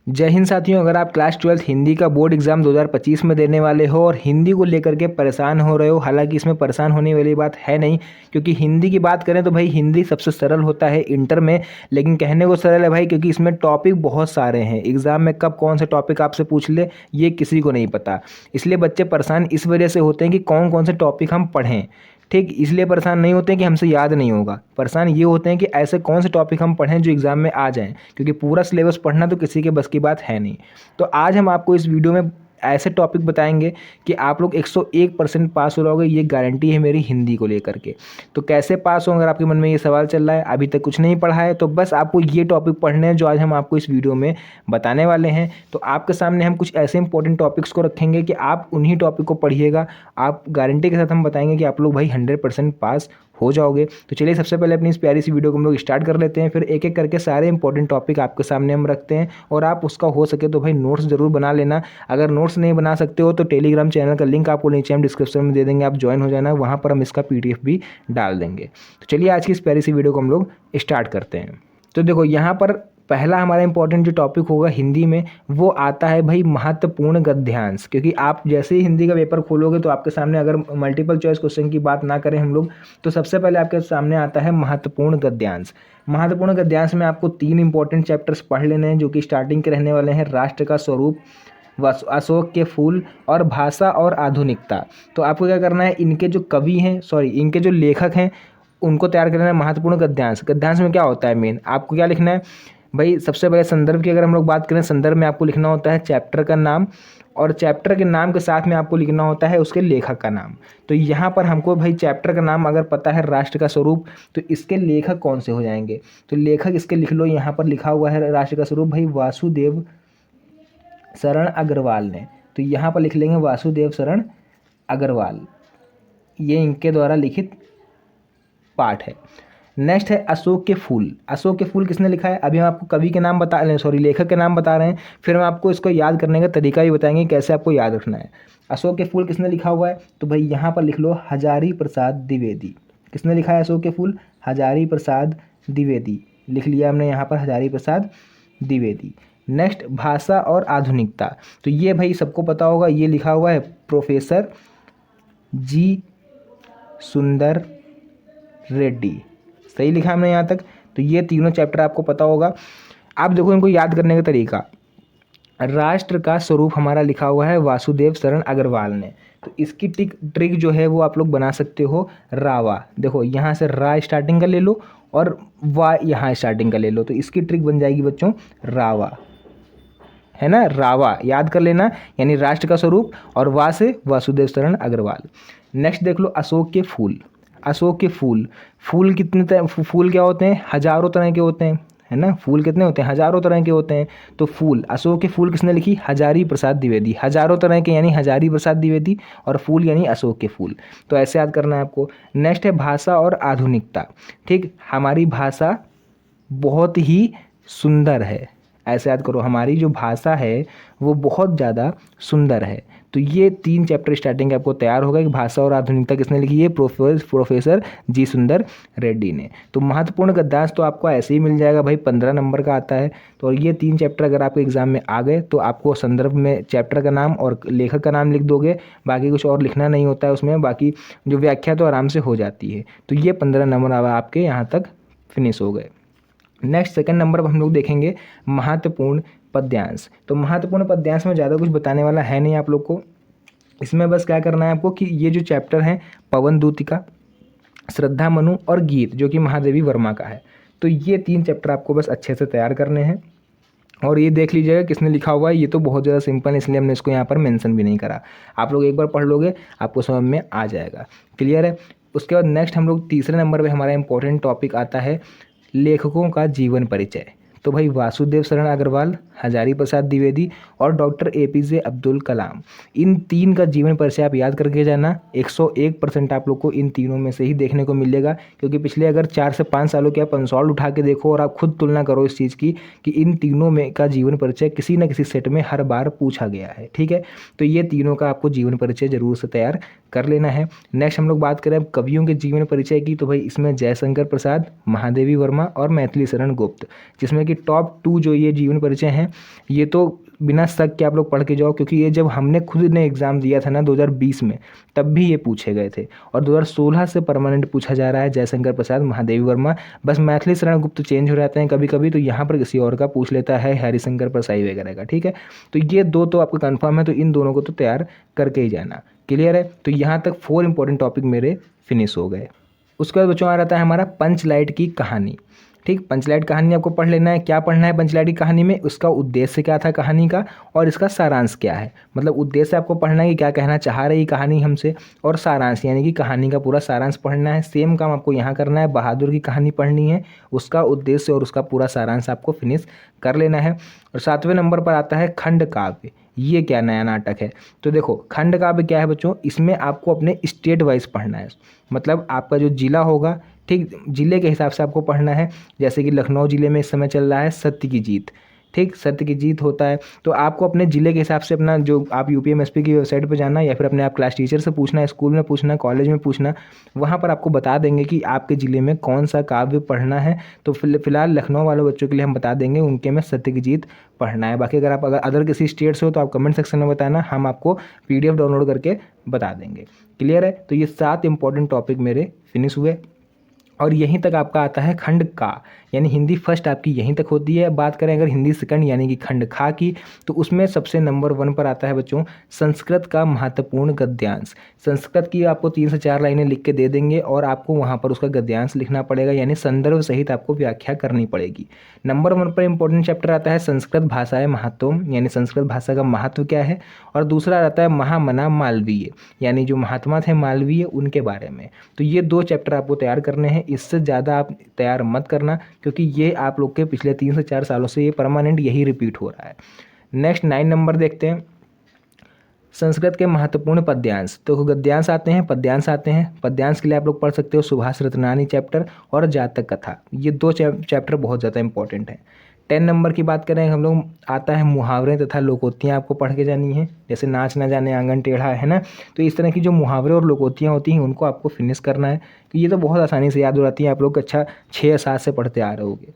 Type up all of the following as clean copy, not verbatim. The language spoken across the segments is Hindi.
जय हिंद साथियों, अगर आप क्लास 12 हिंदी का बोर्ड एग्जाम 2025 में देने वाले हो और हिंदी को लेकर के परेशान हो रहे हो, हालांकि इसमें परेशान होने वाली बात है नहीं, क्योंकि हिंदी की बात करें तो भाई हिंदी सबसे सरल होता है इंटर में। लेकिन कहने को सरल है भाई, क्योंकि इसमें टॉपिक बहुत सारे हैं। एग्जाम में कब कौन से टॉपिक आपसे पूछ ले ये किसी को नहीं पता। इसलिए बच्चे परेशान इस वजह से होते हैं कि कौन कौन से टॉपिक हम पढ़ें। ठीक, इसलिए परेशान नहीं होते हैं कि हमसे याद नहीं होगा, परेशान ये होते हैं कि ऐसे कौन से टॉपिक हम पढ़ें जो एग्ज़ाम में आ जाएं, क्योंकि पूरा सिलेबस पढ़ना तो किसी के बस की बात है नहीं। तो आज हम आपको इस वीडियो में ऐसे टॉपिक बताएंगे कि आप लोग 101% पास हो जाओगे, ये गारंटी है मेरी हिंदी को लेकर के। तो कैसे पास हो, अगर आपके मन में ये सवाल चल रहा है, अभी तक कुछ नहीं पढ़ा है, तो बस आपको ये टॉपिक पढ़ने हैं जो आज हम आपको इस वीडियो में बताने वाले हैं। तो आपके सामने हम कुछ ऐसे इंपॉर्टेंट टॉपिक्स को रखेंगे कि आप उन्हीं टॉपिक को पढ़िएगा। आप गारंटी के साथ हम बताएंगे कि आप लोग भाई 100% पास हो जाओगे। तो चलिए सबसे पहले अपनी इस प्यारी सी वीडियो को हम लोग स्टार्ट कर लेते हैं, फिर एक एक करके सारे इंपॉर्टेंट टॉपिक आपके सामने हम रखते हैं और आप उसका हो सके तो भाई नोट्स जरूर बना लेना। अगर नोट्स नहीं बना सकते हो तो टेलीग्राम चैनल का लिंक आपको नीचे हम डिस्क्रिप्शन में दे देंगे, आप ज्वाइन हो जाना, वहाँ पर हम इसका PDF भी डाल देंगे। तो चलिए आज की इस प्यारी सी वीडियो को हम लोग स्टार्ट करते हैं। तो देखो यहाँ पर पहला हमारा इंपॉर्टेंट जो टॉपिक होगा हिंदी में वो आता है भाई महत्वपूर्ण गद्यांश। क्योंकि आप जैसे ही हिंदी का पेपर खोलोगे तो आपके सामने, अगर मल्टीपल चॉइस क्वेश्चन की बात ना करें हम लोग, तो सबसे पहले आपके सामने आता है महत्वपूर्ण गद्यांश। महत्वपूर्ण गद्यांश में आपको 3 इंपॉर्टेंट चैप्टर्स पढ़ लेने हैं जो कि स्टार्टिंग के रहने वाले हैं, राष्ट्र का स्वरूप, अशोक के फूल और भाषा और आधुनिकता। तो आपको क्या करना है, इनके जो कवि हैं, इनके जो लेखक हैं उनको तैयार करना है। महत्वपूर्ण गद्यांश, गद्यांश में क्या होता है मेन, आपको क्या लिखना है भाई, सबसे पहले संदर्भ की अगर हम लोग बात करें, संदर्भ में आपको लिखना होता है चैप्टर का नाम, और चैप्टर के नाम के साथ में आपको लिखना होता है उसके लेखक का नाम। तो यहाँ पर हमको भाई चैप्टर का नाम अगर पता है राष्ट्र का स्वरूप, तो इसके लेखक कौन से हो जाएंगे, तो लेखक इसके लिख लो। यहाँ पर लिखा हुआ है राष्ट्र का स्वरूप भाई वासुदेव शरण अग्रवाल ने, तो यहाँ पर लिख लेंगे वासुदेव शरण अग्रवाल, ये इनके द्वारा लिखित पाठ है। नेक्स्ट है अशोक के फूल। अशोक के फूल किसने लिखा है, अभी हम आपको कवि के नाम बता लेखक के नाम बता रहे हैं, फिर हम आपको इसको याद करने का तरीका भी बताएंगे कैसे आपको याद रखना है। अशोक के फूल किसने लिखा हुआ है, तो भाई यहाँ पर लिख लो हजारी प्रसाद द्विवेदी। किसने लिखा है अशोक के फूल, हजारी प्रसाद द्विवेदी, लिख लिया हमने यहाँ पर हजारी प्रसाद द्विवेदी। नेक्स्ट भाषा और आधुनिकता, तो ये भाई सबको पता होगा, ये लिखा हुआ है प्रोफेसर जी सुंदर रेड्डी, सही लिखा हमने यहाँ तक। तो ये तीनों चैप्टर आपको पता होगा। आप देखो इनको याद करने का तरीका, राष्ट्र का स्वरूप हमारा लिखा हुआ है वासुदेव शरण अग्रवाल ने, तो इसकी ट्रिक जो है वो आप लोग बना सकते हो रावा। देखो यहाँ से रा स्टार्टिंग का ले लो और वा यहाँ स्टार्टिंग का ले लो, तो इसकी ट्रिक बन जाएगी बच्चों रावा, है ना, रावा याद कर लेना, यानी राष्ट्र का स्वरूप, और वा से वासुदेव शरण अग्रवाल। नेक्स्ट देख लो अशोक के फूल। अशोक के फूल, फूल कितने फूल क्या होते हैं, हजारों तरह के होते हैं, है ना, फूल कितने होते हैं, हजारों तरह के होते हैं। तो फूल, अशोक के फूल किसने लिखी, हजारी प्रसाद द्विवेदी, हजारों तरह के यानी हजारी प्रसाद द्विवेदी, और फूल यानी अशोक के फूल। तो ऐसे याद करना है आपको। नेक्स्ट है भाषा और आधुनिकता। ठीक, हमारी भाषा बहुत ही सुंदर है, ऐसे याद करो, हमारी जो भाषा है वो बहुत ज़्यादा सुंदर है। तो ये 3 चैप्टर स्टार्टिंग के आपको तैयार होगा कि भाषा और आधुनिकता किसने लिखी है, प्रोफेसर जी सुंदर रेड्डी ने। तो महत्वपूर्ण गद्यांश तो आपको ऐसे ही मिल जाएगा भाई, 15 नंबर का आता है। तो और ये 3 चैप्टर अगर आपके एग्जाम में आ गए तो आपको संदर्भ में चैप्टर का नाम और लेखक का नाम लिख दोगे, बाकी कुछ और लिखना नहीं होता है उसमें, बाकी जो व्याख्या तो आराम से हो जाती है। तो ये 15 नंबर आपके यहाँ तक फिनिश हो गए। नेक्स्ट सेकंड नंबर पर हम लोग देखेंगे महत्वपूर्ण पद्यांश। तो महत्वपूर्ण पद्यांश में ज़्यादा कुछ बताने वाला है नहीं आप लोग को, इसमें बस क्या करना है आपको कि ये जो चैप्टर हैं पवन दूतिका, श्रद्धा मनु और गीत जो कि महादेवी वर्मा का है, तो ये 3 चैप्टर आपको बस अच्छे से तैयार करने हैं। और ये देख लीजिएगा किसने लिखा हुआ है, ये तो बहुत ज़्यादा सिंपल है इसलिए हमने इसको यहाँ पर मेंशन भी नहीं करा, आप लोग एक बार पढ़ लोगे आपको समझ में आ जाएगा, क्लियर है। उसके बाद नेक्स्ट हम लोग तीसरे नंबर पे हमारा इंपॉर्टेंट टॉपिक आता है लेखकों का जीवन परिचय। तो भाई वासुदेव शरण अग्रवाल, हजारी प्रसाद द्विवेदी और डॉक्टर APJ अब्दुल कलाम, इन 3 का जीवन परिचय आप याद करके जाना। 101% आप लोग को इन तीनों में से ही देखने को मिलेगा, क्योंकि पिछले अगर 4 से 5 सालों के आप कंसोल्ट उठा के देखो और आप खुद तुलना करो इस चीज़ की कि इन तीनों में का जीवन परिचय किसी न किसी सेट में हर बार पूछा गया है, ठीक है। तो ये तीनों का आपको जीवन परिचय जरूर से तैयार कर लेना है। नेक्स्ट हम लोग बात करें अब कवियों के जीवन परिचय की, तो भाई इसमें जयशंकर प्रसाद, महादेवी वर्मा और मैथिली शरण गुप्त, जिसमें कि कि टॉप 2 जो ये जीवन परिचय हैं ये तो बिना शक के आप लोग पढ़ के जाओ, क्योंकि ये जब हमने खुद ने एग्ज़ाम दिया था ना 2020 में, तब भी ये पूछे गए थे और 2016 से परमानेंट पूछा जा रहा है। जयशंकर प्रसाद, महादेवी वर्मा, बस मैथिली शरण गुप्त चेंज हो जाते हैं कभी कभी, तो यहाँ पर किसी और का पूछ लेता है, हरिशंकर प्रसाई वगैरह का। ठीक है, तो ये 2 तो आपको कन्फर्म है, तो इन दोनों को तो तैयार करके ही जाना। क्लियर है, तो यहाँ तक 4 इंपॉर्टेंट टॉपिक मेरे फिनिश हो गए। उसके बाद बच्चों आ रहा है हमारा पंचलाइट की कहानी। ठीक, पंचलाइट कहानी आपको पढ़ लेना है। क्या पढ़ना है पंचलाइट की कहानी में, उसका उद्देश्य क्या था कहानी का और इसका सारांश क्या है। मतलब उद्देश्य आपको पढ़ना है कि क्या कहना चाह रही कहानी हमसे, और सारांश यानी कि कहानी का पूरा सारांश पढ़ना है। सेम काम आपको यहाँ करना है, बहादुर की कहानी पढ़नी है, उसका उद्देश्य और उसका पूरा सारांश आपको फिनिश कर लेना है। और 7वें नंबर पर आता है खंड काव्य। ये क्या नया नाटक है, तो देखो खंड काव्य क्या है बच्चों, इसमें आपको अपने स्टेट वाइज पढ़ना है। मतलब आपका जो जिला होगा, ठीक, जिले के हिसाब से आपको पढ़ना है। जैसे कि लखनऊ जिले में इस समय चल रहा है सत्य की जीत। ठीक, सत्य की जीत होता है, तो आपको अपने ज़िले के हिसाब से अपना जो आप यूपीएमएसपी की वेबसाइट पर जाना, या फिर अपने आप क्लास टीचर से पूछना, स्कूल में पूछना, कॉलेज में पूछना, वहाँ पर आपको बता देंगे कि आपके ज़िले में कौन सा काव्य पढ़ना है। तो फिलहाल लखनऊ वाले बच्चों के लिए हम बता देंगे, उनके में सत्य की जीत पढ़ना है। बाकी अगर अदर किसी स्टेट से हो तो आप कमेंट सेक्शन में बताना, हम आपको PDF डाउनलोड करके बता देंगे। क्लियर है, तो ये 7 इंपॉर्टेंट टॉपिक मेरे फिनिश हुए और यहीं तक आपका आता है खंड का, यानी हिंदी फर्स्ट आपकी यहीं तक होती है। बात करें अगर हिंदी सेकंड यानी कि खंड खा की, तो उसमें सबसे नंबर 1 पर आता है बच्चों संस्कृत का महत्वपूर्ण गद्यांश। संस्कृत की आपको 3 से 4 लाइनें लिख के दे देंगे और आपको वहाँ पर उसका गद्यांश लिखना पड़ेगा, यानी संदर्भ सहित आपको व्याख्या करनी पड़ेगी। नंबर 1 पर इंपॉर्टेंट चैप्टर आता है संस्कृत भाषाएं महत्वम, यानी संस्कृत भाषा का महत्व क्या है। और दूसरा आता है महामना मालवीय, यानी जो महात्मा थे मालवीय उनके बारे में। तो ये 2 चैप्टर आपको तैयार करने हैं, इससे ज़्यादा आप तैयार मत करना, क्योंकि ये आप लोग के पिछले 3 से 4 सालों से ये परमानेंट यही रिपीट हो रहा है। नेक्स्ट 9 नंबर देखते हैं, संस्कृत के महत्वपूर्ण पद्यांश। तो गद्यांश आते हैं, पद्यांश आते हैं। पद्यांश के लिए आप लोग पढ़ सकते हो सुभाष रत्नानी चैप्टर और जातक कथा, ये 2 चैप्टर बहुत ज़्यादा इंपॉर्टेंट हैं। 10 नंबर की बात करें हम लोग, आता है मुहावरे तथा लोकोक्तियाँ आपको पढ़ के जानी है। जैसे नाच ना जाने आंगन टेढ़ा, है ना, तो इस तरह की जो मुहावरे और लोकोक्तियाँ होती हैं उनको आपको फिनिश करना है। तो ये तो बहुत आसानी से याद हो जाती है, आप लोग अच्छा 6 या 7 से पढ़ते आ रहे होगे।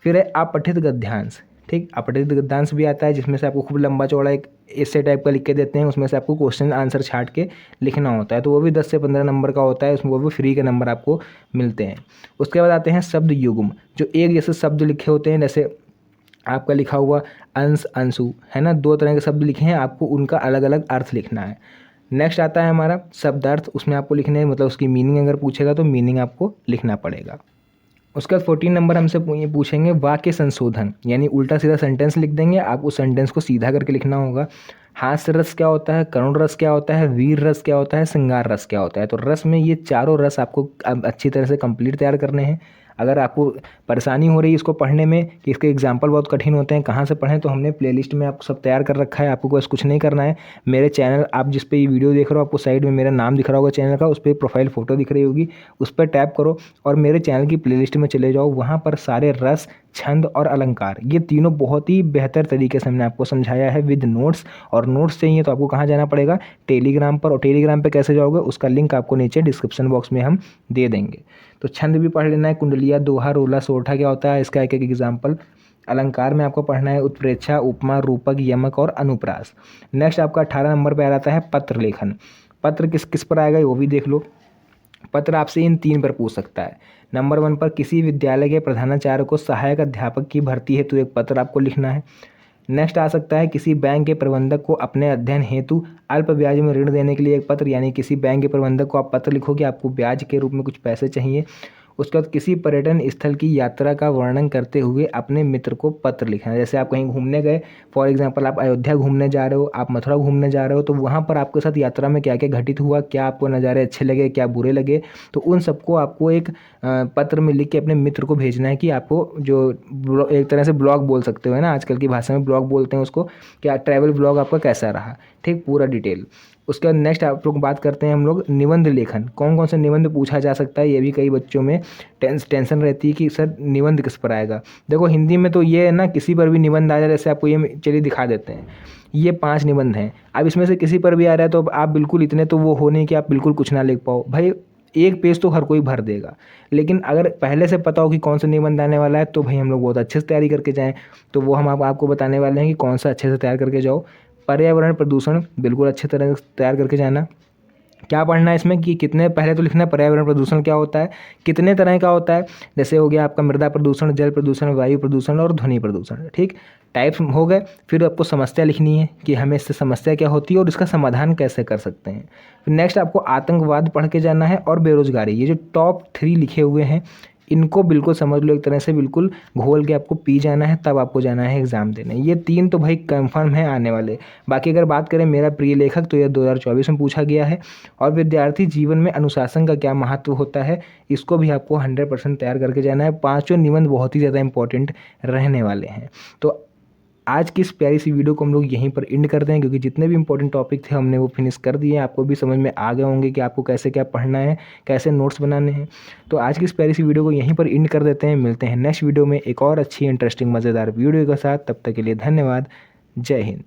फिर है अपठित गद्यांश। ठीक, अपठित गद्यांश भी आता है, जिसमें से आपको खूब लंबा चौड़ा एक ऐसे टाइप का लिख के देते हैं, उसमें से आपको क्वेश्चन आंसर छाट के लिखना होता है। तो वो भी 10 से 15 नंबर का होता है, उसमें वो भी फ्री के नंबर आपको मिलते हैं। उसके बाद आते हैं शब्द युग्म, जो एक जैसे शब्द लिखे होते हैं, जैसे आपका लिखा हुआ अंश अंशु, है ना, 2 तरह के शब्द लिखे हैं, आपको उनका अलग अलग अर्थ लिखना है। नेक्स्ट आता है हमारा शब्दार्थ, उसमें आपको लिखने हैं, मतलब उसकी मीनिंग अगर पूछेगा तो मीनिंग आपको लिखना पड़ेगा। उसके बाद 14 नंबर हमसे ये पूछेंगे वाक्य संशोधन, यानी उल्टा सीधा सेंटेंस लिख देंगे, आप उस सेंटेंस को सीधा करके लिखना होगा। हास्य रस क्या होता है, करुण रस क्या होता है, वीर रस क्या होता है, श्रृंगार रस क्या होता है। तो रस में ये चारों रस आपको अच्छी तरह से कंप्लीट तैयार करने हैं। अगर आपको परेशानी हो रही है इसको पढ़ने में कि इसके एग्जाम्पल बहुत कठिन होते हैं, कहाँ से पढ़ें, तो हमने प्लेलिस्ट में आपको सब तैयार कर रखा है। आपको बस कुछ नहीं करना है, मेरे चैनल आप जिस पे ये वीडियो देख रहे हो, आपको साइड में मेरा नाम दिख रहा होगा चैनल का, उस पर प्रोफाइल फ़ोटो दिख रही होगी, उस पर टैप करो और मेरे चैनल की प्लेलिस्ट में चले जाओ। वहाँ पर सारे रस, छंद और अलंकार, ये तीनों बहुत ही बेहतर तरीके से हमने आपको समझाया है विद नोट्स। और नोट्स चाहिए तो आपको कहाँ जाना पड़ेगा, टेलीग्राम पर। और टेलीग्राम पे कैसे जाओगे, उसका लिंक आपको नीचे डिस्क्रिप्शन बॉक्स में हम दे देंगे। तो छंद भी पढ़ लेना है, कुंडलिया, दोहा, रोला, सोरठा क्या होता है, इसका एक एक एग्जाम्पल। अलंकार में आपको पढ़ना है उत्प्रेक्षा, उपमा, रूपक, यमक और अनुप्रास। नेक्स्ट आपका 18 नंबर पर आ जाता है पत्र लेखन। पत्र किस किस पर आएगा वो भी देख लो। पत्र आपसे इन 3 पर पूछ सकता है। नंबर 1 पर किसी विद्यालय के प्रधानाचार्य को सहायक अध्यापक की भर्ती हेतु एक पत्र आपको लिखना है। नेक्स्ट आ सकता है किसी बैंक के प्रबंधक को अपने अध्ययन हेतु अल्प ब्याज में ऋण देने के लिए एक पत्र, यानी किसी बैंक के प्रबंधक को आप पत्र लिखोगे, आपको ब्याज के रूप में कुछ पैसे चाहिए। उसके बाद किसी पर्यटन स्थल की यात्रा का वर्णन करते हुए अपने मित्र को पत्र लिखना है। जैसे आप कहीं घूमने गए, फॉर एग्जांपल आप अयोध्या घूमने जा रहे हो, आप मथुरा घूमने जा रहे हो, तो वहाँ पर आपके साथ यात्रा में क्या क्या घटित हुआ, क्या आपको नज़ारे अच्छे लगे, क्या बुरे लगे, तो उन सबको आपको एक पत्र में लिख के अपने मित्र को भेजना है कि आपको जो एक तरह से ब्लॉग बोल सकते हो, है ना, आजकल की भाषा में ब्लॉग बोलते हैं उसको, क्या ट्रैवल ब्लॉग आपका कैसा रहा, ठीक, पूरा डिटेल। उसके बाद नेक्स्ट आप लोग बात करते हैं हम लोग निबंध लेखन। कौन कौन से निबंध पूछा जा सकता है, ये भी कई बच्चों में टेंशन रहती है कि सर निबंध किस पर आएगा। देखो हिंदी में तो ये है ना, किसी पर भी निबंध आ जाए, जैसे आपको ये चलिए दिखा देते हैं, ये 5 निबंध हैं। अब इसमें से किसी पर भी आ रहा है तो आप बिल्कुल इतने तो वो हो नहीं कि आप बिल्कुल कुछ ना लिख पाओ। भाई एक पेज तो हर कोई भर देगा, लेकिन अगर पहले से पता हो कि कौन सा निबंध आने वाला है तो भाई हम लोग बहुत अच्छे से तैयारी करके जाएँ। तो वो हम आपको बताने वाले हैं कि कौन सा अच्छे से तैयार करके जाओ। पर्यावरण प्रदूषण बिल्कुल अच्छे तरह से तैयार करके जाना। क्या पढ़ना है इसमें कि कितने, पहले तो लिखना है पर्यावरण प्रदूषण क्या होता है, कितने तरह का होता है। जैसे हो गया आपका मृदा प्रदूषण, जल प्रदूषण, वायु प्रदूषण और ध्वनि प्रदूषण, ठीक। टाइप्स हो गए। फिर आपको समस्या लिखनी है कि हमें इससे समस्या क्या होती है और इसका समाधान कैसे कर सकते हैं। फिर नेक्स्ट आपको आतंकवाद पढ़ के जाना है और बेरोजगारी। ये जो टॉप 3 लिखे हुए हैं इनको बिल्कुल समझ लो, एक तरह से बिल्कुल घोल के आपको पी जाना है, तब आपको जाना है एग्ज़ाम देने। ये 3 तो भाई कंफर्म है आने वाले। बाकी अगर बात करें मेरा प्रिय लेखक, तो यह 2024 में पूछा गया है। और विद्यार्थी जीवन में अनुशासन का क्या महत्व होता है, इसको भी आपको 100% तैयार करके जाना है। पाँचों निबंध बहुत ही ज़्यादा इंपॉर्टेंट रहने वाले हैं। तो आज की इस प्यारी सी वीडियो को हम लोग यहीं पर एंड करते हैं, क्योंकि जितने भी इंपॉर्टेंट टॉपिक थे हमने वो फिनिश कर दिए हैं। आपको भी समझ में आ गए होंगे कि आपको कैसे क्या पढ़ना है, कैसे नोट्स बनाने हैं। तो आज की इस प्यारी सी वीडियो को यहीं पर एंड कर देते हैं। मिलते हैं नेक्स्ट वीडियो में एक और अच्छी इंटरेस्टिंग मज़ेदार वीडियो के साथ। तब तक के लिए धन्यवाद। जय हिंद।